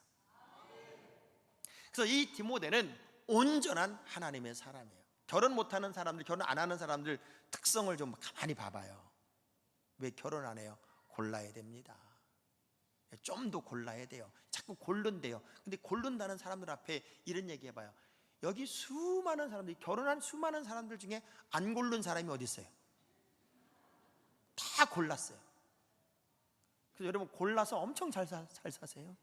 그래서 이 디모데는 온전한 하나님의 사람이에요. 결혼 못하는 사람들, 결혼 안 하는 사람들 특성을 좀 가만히 봐봐요. 왜 결혼 안 해요? 골라야 됩니다. 좀 더 골라야 돼요. 자꾸 고른대요. 근데 고른다는 사람들 앞에 이런 얘기 해봐요. 여기 수많은 사람들이, 결혼한 수많은 사람들 중에 안 고른 사람이 어디 있어요? 다 골랐어요. 그래서 여러분 골라서 엄청 잘 사세요.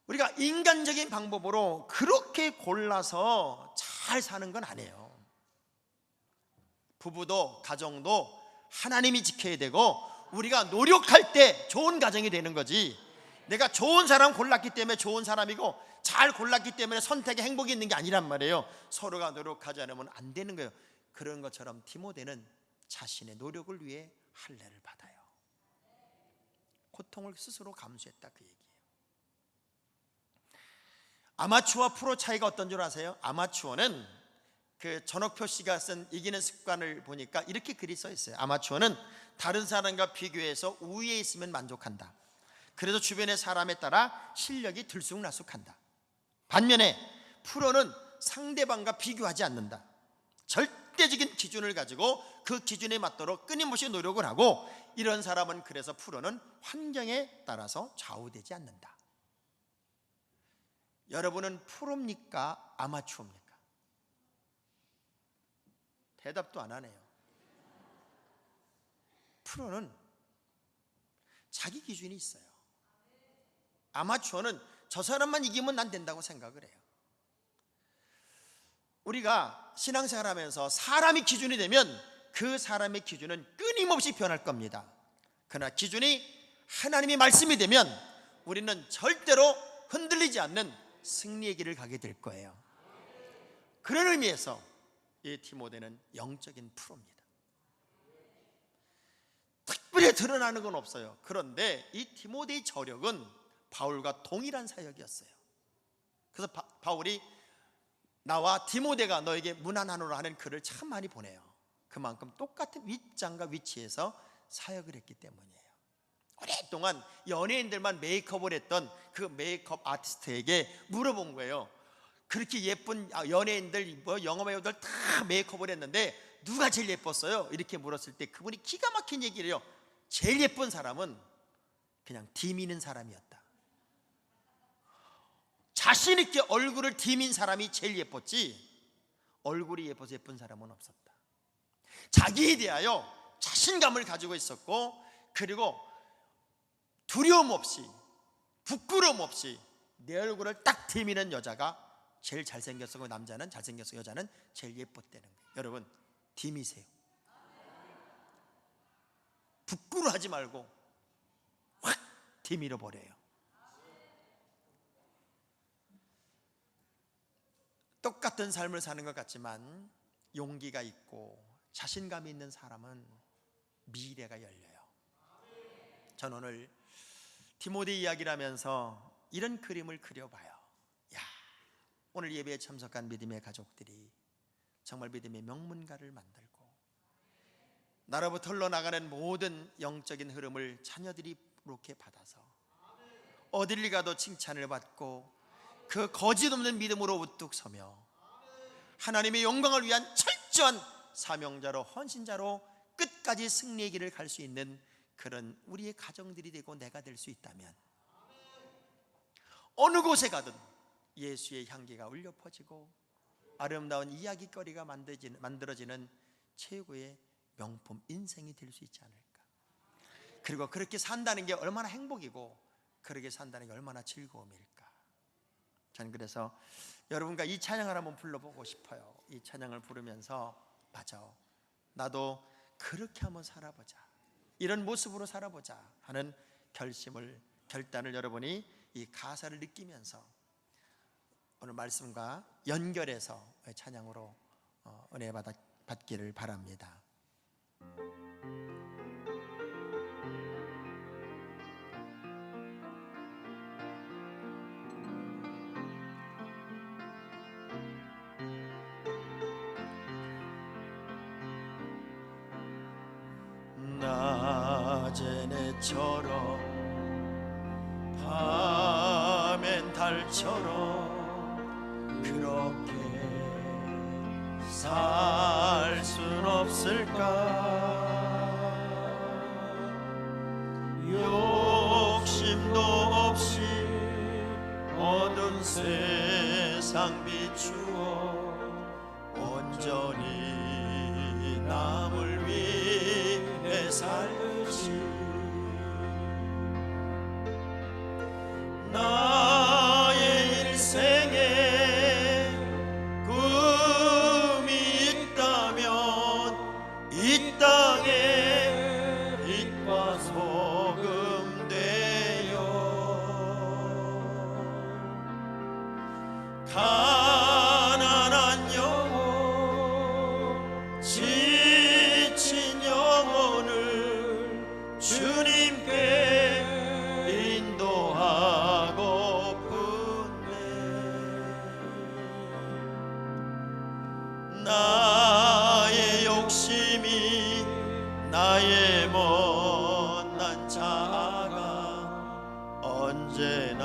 우리가 인간적인 방법으로 그렇게 골라서 잘 사는 건 아니에요. 부부도 가정도 하나님이 지켜야 되고, 우리가 노력할 때 좋은 가정이 되는 거지, 내가 좋은 사람 골랐기 때문에 좋은 사람이고 잘 골랐기 때문에 선택에 행복이 있는 게 아니란 말이에요. 서로가 노력하지 않으면 안 되는 거예요. 그런 것처럼 디모데는 자신의 노력을 위해 할례를 받아요. 고통을 스스로 감수했다, 그 얘기예요. 아마추어와 프로 차이가 어떤 줄 아세요? 아마추어는 그 전옥표 씨가 쓴 이기는 습관을 보니까 이렇게 글이 써 있어요. 아마추어는 다른 사람과 비교해서 우위에 있으면 만족한다. 그래서 주변의 사람에 따라 실력이 들쑥날쑥한다. 반면에 프로는 상대방과 비교하지 않는다. 절대적인 기준을 가지고 그 기준에 맞도록 끊임없이 노력을 하고, 이런 사람은, 그래서 프로는 환경에 따라서 좌우되지 않는다. 여러분은 프로입니까? 아마추어입니까? 대답도 안 하네요. 프로는 자기 기준이 있어요. 아마추어는 저 사람만 이기면 난 된다고 생각을 해요. 우리가 신앙생활 하면서 사람이 기준이 되면 그 사람의 기준은 끊임없이 변할 겁니다. 그러나 기준이 하나님의 말씀이 되면 우리는 절대로 흔들리지 않는 승리의 길을 가게 될 거예요. 그런 의미에서 이 디모데는 영적인 프로입니다. 특별히 드러나는 건 없어요. 그런데 이 디모데의 저력은 바울과 동일한 사역이었어요. 그래서 바울이 나와 디모데가 너에게 문안하노라 하는 글을 참 많이 보내요. 그만큼 똑같은 윗장과 위치에서 사역을 했기 때문이에요. 오랫동안 연예인들만 메이크업을 했던 그 메이크업 아티스트에게 물어본 거예요. 그렇게 예쁜 연예인들, 영화배우들 다 메이크업을 했는데 누가 제일 예뻤어요? 이렇게 물었을 때 그분이 기가 막힌 얘기를 해요. 제일 예쁜 사람은 그냥 디미는 사람이었다. 자신 있게 얼굴을 디민 사람이 제일 예뻤지, 얼굴이 예뻐서 예쁜 사람은 없었다. 자기에 대하여 자신감을 가지고 있었고, 그리고 두려움 없이, 부끄러움 없이 내 얼굴을 딱 디미는 여자가 제일 잘생겼고, 남자는 잘생겼고, 여자는 제일 예뻤다는 거예요. 여러분, 디미세요. 부끄러워하지 말고 확 디밀어 버려요. 똑같은 삶을 사는 것 같지만 용기가 있고 자신감이 있는 사람은 미래가 열려요. 전 오늘 디모데 이야기를 하면서 이런 그림을 그려봐요. 야, 오늘 예배에 참석한 믿음의 가족들이 정말 믿음의 명문가를 만들고, 나로부터 흘러나가는 모든 영적인 흐름을 자녀들이 이렇게 받아서 어딜 가도 칭찬을 받고 그 거짓 없는 믿음으로 우뚝 서며 하나님의 영광을 위한 철저한 사명자로, 헌신자로 끝까지 승리의 길을 갈 수 있는 그런 우리의 가정들이 되고 내가 될 수 있다면, 어느 곳에 가든 예수의 향기가 울려 퍼지고 아름다운 이야기거리가 만들어지는 최고의 명품 인생이 될 수 있지 않을까. 그리고 그렇게 산다는 게 얼마나 행복이고 그렇게 산다는 게 얼마나 즐거움일까. 저는 그래서 여러분과 이 찬양을 한번 불러보고 싶어요. 이 찬양을 부르면서 맞아, 나도 그렇게 한번 살아보자, 이런 모습으로 살아보자 하는 결단을 여러분이 이 가사를 느끼면서 오늘 말씀과 연결해서 찬양으로 은혜 받기를 바랍니다. 나제네처럼 밤엔 달처럼 그렇게 살 순 없을까? 욕심도 없이 어두운 세상 비추어 온전히 남을 위해 살듯이 나의 일생에 꿈이 있다면 이 땅에 빛과 소금 되어 가난한 영혼 지친 영혼을 주님께 인도하고픈네. 나의 욕심이 나의 못난 자아가 언제나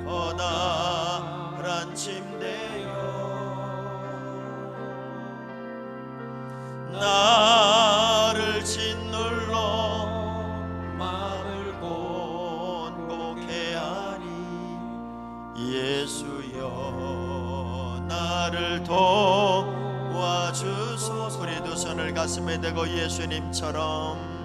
커다란 침대여 나를 짓눌러 마음을 곤곡해 하니 예수여 나를 도와주소서. 우리 두 손을 가슴에 대고 예수님처럼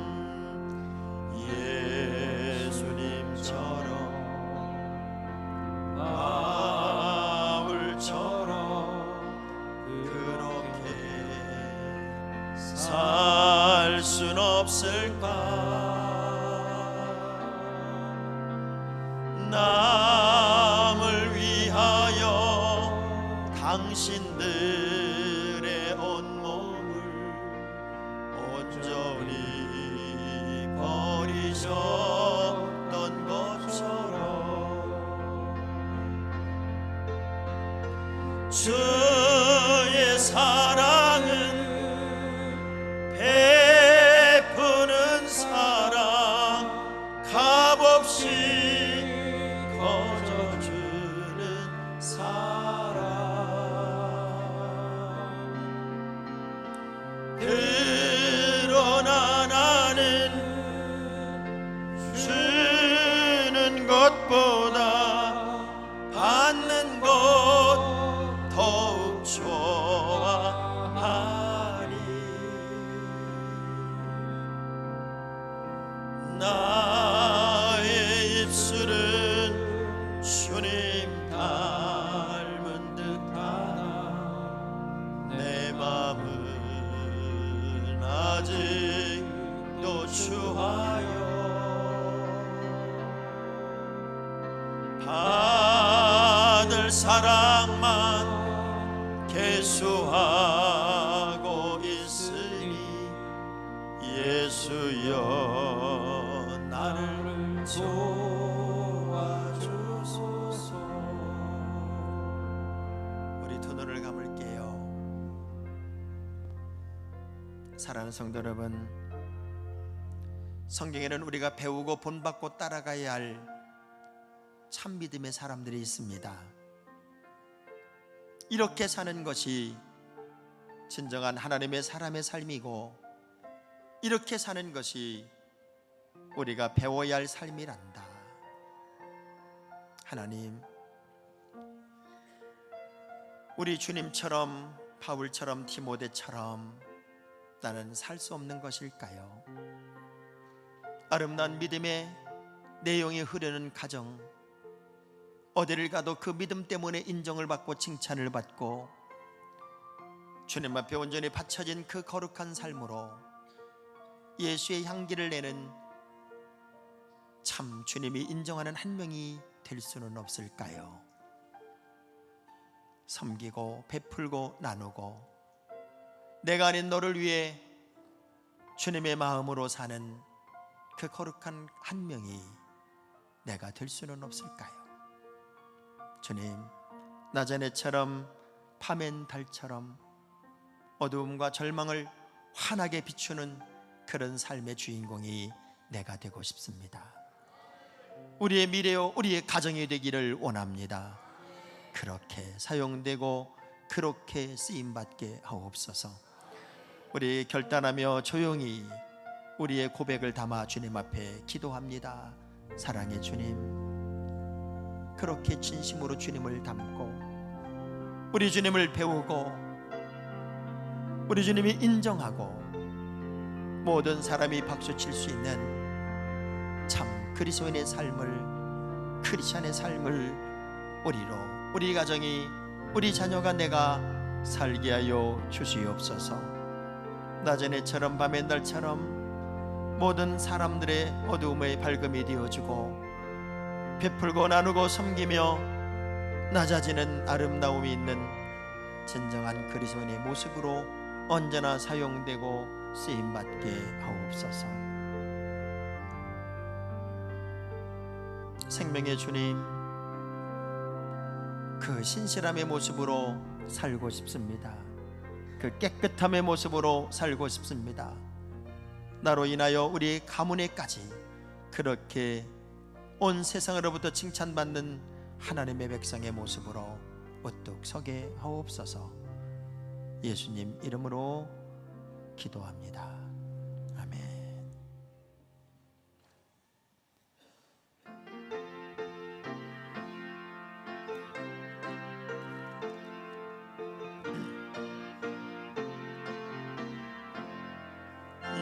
살 순 없을까? 남을 위하여 당신들의 온몸을 온전히 버리셨던 것처럼 주의 사랑은 베푸는 사랑 값없이 거저주는 사랑 그러나 나는 주는 것보다 받는 것 더욱 좋아하니 나의 입술은 주님 닮은 듯하나 내 맘은 아직도 추하여 받을 사랑만 계수하고 있으니 예수여 나를 도와주소서. 우리 두 눈을 감을게요. 사랑하는 성도 여러분, 성경에는 우리가 배우고 본받고 따라가야 할 참 믿음의 사람들이 있습니다. 이렇게 사는 것이 진정한 하나님의 사람의 삶이고 이렇게 사는 것이 우리가 배워야 할 삶이란다. 하나님, 우리 주님처럼 바울처럼 디모데처럼 나는 살 수 없는 것일까요? 아름다운 믿음의 내용이 흐르는 가정, 어디를 가도 그 믿음 때문에 인정을 받고 칭찬을 받고 주님 앞에 온전히 바쳐진 그 거룩한 삶으로 예수의 향기를 내는 참 주님이 인정하는 한 명이 될 수는 없을까요? 섬기고 베풀고 나누고 내가 아닌 너를 위해 주님의 마음으로 사는 그 거룩한 한 명이 내가 될 수는 없을까요? 주님, 나자네처럼 밤엔 달처럼 어두움과 절망을 환하게 비추는 그런 삶의 주인공이 내가 되고 싶습니다. 우리의 미래요, 우리의 가정이 되기를 원합니다. 그렇게 사용되고 그렇게 쓰임받게 하옵소서. 우리 결단하며 조용히 우리의 고백을 담아 주님 앞에 기도합니다. 사랑의 주님, 그렇게 진심으로 주님을 닮고 우리 주님을 배우고 우리 주님이 인정하고 모든 사람이 박수칠 수 있는 참 그리스도인의 삶을, 크리스찬의 삶을 우리로, 우리 가정이, 우리 자녀가 내가 살게 하여 주시옵소서. 낮의 해처럼 밤의 달처럼 모든 사람들의 어두움의 밝음이 되어주고 베풀고 나누고 섬기며 낮아지는 아름다움이 있는 진정한 그리스도인의 모습으로 언제나 사용되고 쓰임받게 하옵소서. 생명의 주님, 그 신실함의 모습으로 살고 싶습니다. 그 깨끗함의 모습으로 살고 싶습니다. 나로 인하여 우리 가문에까지 그렇게 온 세상으로부터 칭찬받는 하나님의 백성의 모습으로 우뚝 서게 하옵소서. 예수님 이름으로 기도합니다. 아멘.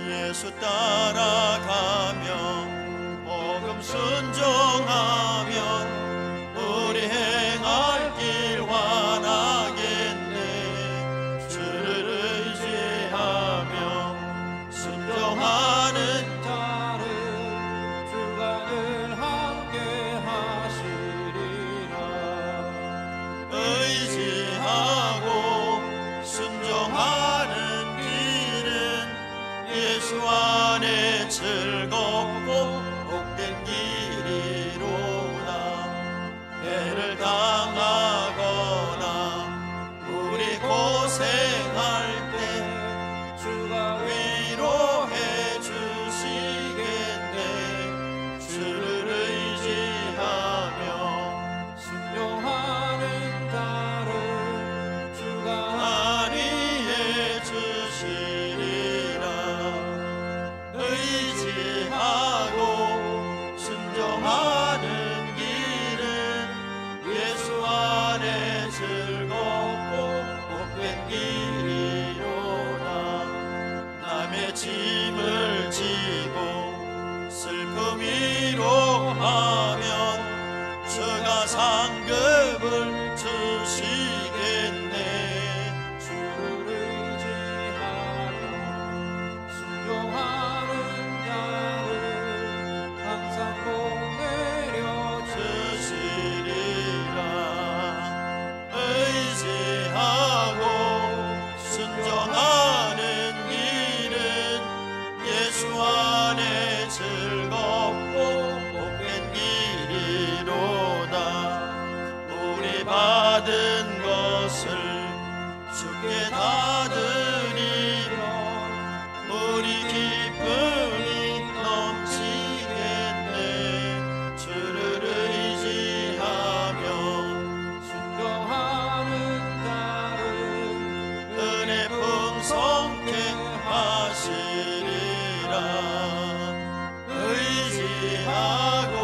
예수 따라가며 복음 순종하면 우리 행할 길 환하겠네. 주를 의지하며 순종하는 자를 주가 늘 함께 하시리라. 의지하고 순종하는 예수 안에 즐겁고 복된 길이로다. 해를 당하거나 우리 고생할 때 주가 위로해 주시겠네. 주를 의지하며 순종하는 자를 주가 안위해 주시리라. 의지하고 순종하는 길은 예수 안에 즐겁고 복된 길이로다. 남의 짐을 지고 슬픔 위로하면 주가 상급을 주시겠네. 주를 의지하며 순종하는 자를 항상 복 내려 주시리라. 의지하고 순종하는 길은 예수 안에 즐겁고 복된 길이로다. 우리 받은 것을 주께 다 드리며 우리 기쁨이 넘치겠네. 주를 의지하며 순종하는 자를 은혜 풍성케 하시리라. 의지하고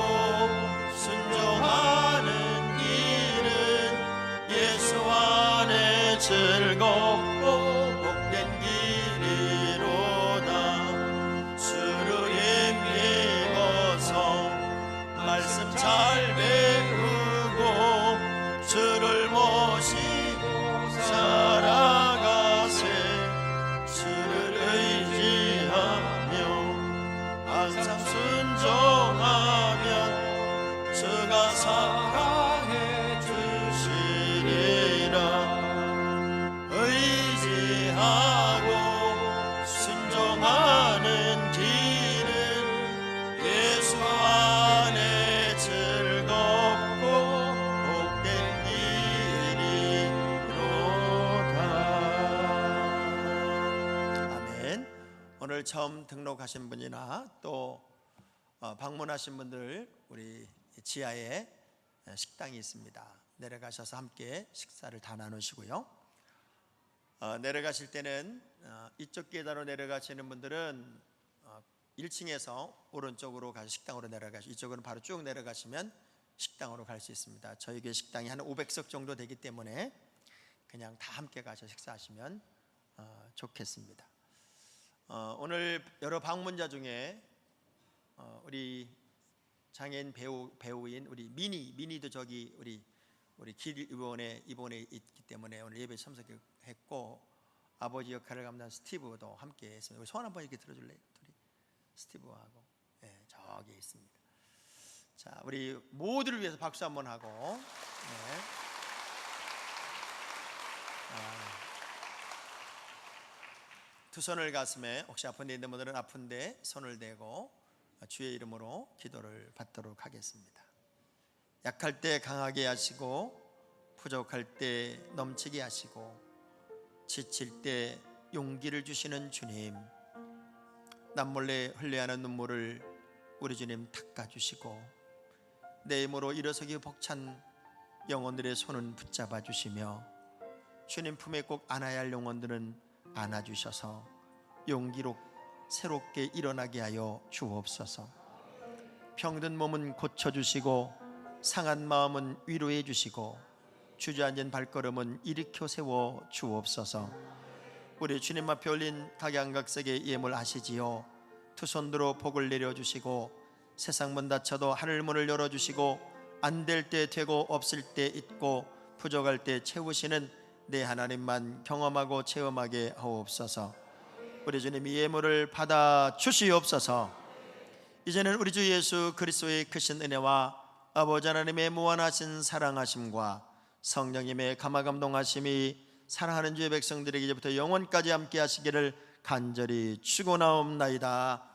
순종하는 길은 예수 안에 즐겁고 복된 길이로다. 주를 힘입어서 말씀 잘 배우고 주를 모시고 살아가세. 주를 의지하며 항상 순종하면 주가 사랑해 주시리라. 의지 오늘 처음 등록하신 분이나 또 방문하신 분들 우리 지하에 식당이 있습니다. 내려가셔서 함께 식사를 다 나누시고요. 내려가실 때는 이쪽 계단으로 내려가시는 분들은 1층에서 오른쪽으로 가서 식당으로 내려가시고, 이쪽으로 바로 쭉 내려가시면 식당으로 갈 수 있습니다. 저희 교회 식당이 한 500석 정도 되기 때문에 그냥 다 함께 가서 식사하시면 좋겠습니다. 오늘 여러 방문자 중에 우리 장애인 배우인 우리 미니도 저기 우리 길 이번에 있기 때문에 오늘 예배 참석했고, 아버지 역할을 감당한 스티브도 함께 했습니다. 우리 손 한번 이렇게 들어줄래요? 둘이 스티브하고 저기 있습니다. 자, 우리 모두를 위해서 박수 한번 하고. 두 손을 가슴에, 혹시 아픈 데 있는 분들은 아픈데 손을 대고 주의 이름으로 기도를 받도록 하겠습니다. 약할 때 강하게 하시고, 부족할 때 넘치게 하시고, 지칠 때 용기를 주시는 주님, 남몰래 흘려야 하는 눈물을 우리 주님 닦아주시고, 내 힘으로 일어서기 벅찬 영혼들의 손은 붙잡아 주시며, 주님 품에 꼭 안아야 할 영혼들은 안아주셔서 용기로 새롭게 일어나게 하여 주옵소서. 병든 몸은 고쳐주시고, 상한 마음은 위로해 주시고, 주저앉은 발걸음은 일으켜 세워 주옵소서. 우리 주님 앞에 올린 각양각색의 예물 아시지요? 두 손으로 복을 내려주시고, 세상 문 닫혀도 하늘 문을 열어주시고, 안 될 때 되고 없을 때 있고 부족할 때 채우시는 내 하나님만 경험하고 체험하게 하옵소서. 우리 주님 이 예물을 받아 주시옵소서. 이제는 우리 주 예수 그리스도의 크신 은혜와 아버지 하나님의 무한하신 사랑하심과 성령님의 감화감동하심이 사랑하는 주의 백성들에게 이제부터 영원까지 함께 하시기를 간절히 축원하옵나이다.